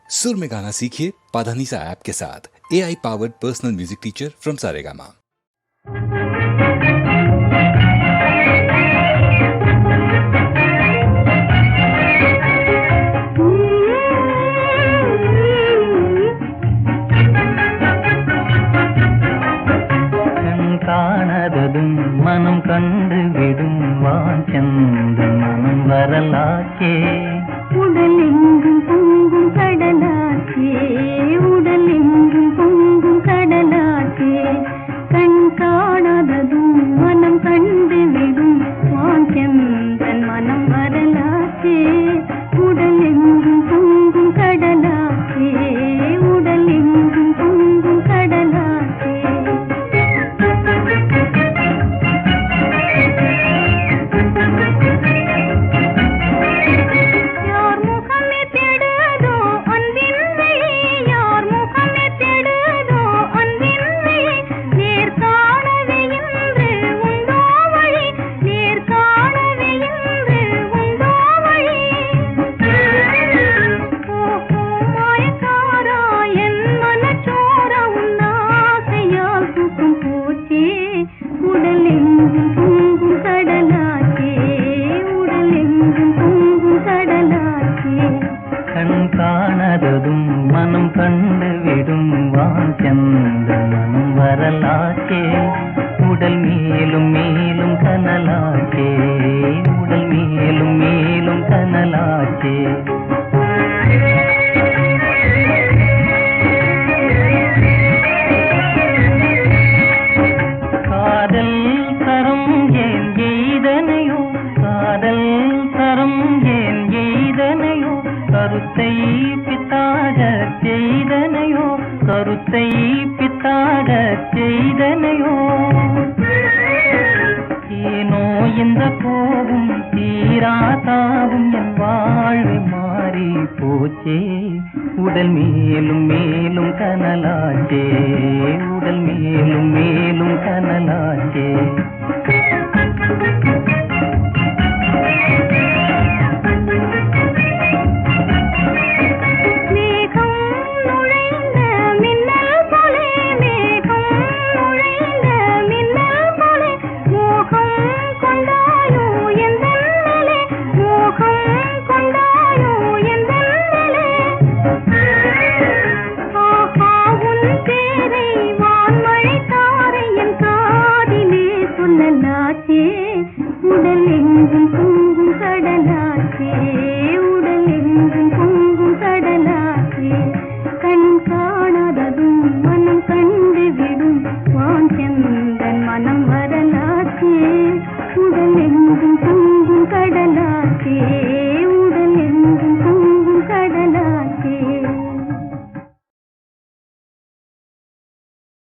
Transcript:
सुर में गाना सीखिए पाधानीसा ऐप के साथ। AI powered personal music teacher from Saregama. காணதும் மனம் கண்டு விடும் வாஞ்சந்த மனம் வரலாச்சே உடலெங்கும் பொங்கும் கடலாச்சே உடலெங்கும் பொங்கும் கடலாச்சே கண் காணாததும் மனம் கண்டு விடும் வாஞ்சந்தன் மனம் வரலாச்சே உடலெங்கும் பொங்கும் கடலாச்சே உடலெங்கும் பொங்கும் கடலாச்சே காணதும் மனம் கண்டு விடும் வாஞ்சந்த மனம் வரலாச்சே உடல் மேலும் மேலும் கனலாச்சே உடல் மேலும் மேலும் கனலாச்சே காதல் தரம் ஏன் எய்தனையோ காதல் தரம் ஏன் எய்தனையோ கருத்தை பித்தாக செய்தனையோ கருத்தை பித்தாக செய்தனையோ ஏனோ இந்த போகும் தீராதாவும் என் வாழ்வு மாறி போச்சே உடல் மேலும் மேலும் கனலாச்சே உடல் மேலும் மேலும் கனலாச்சே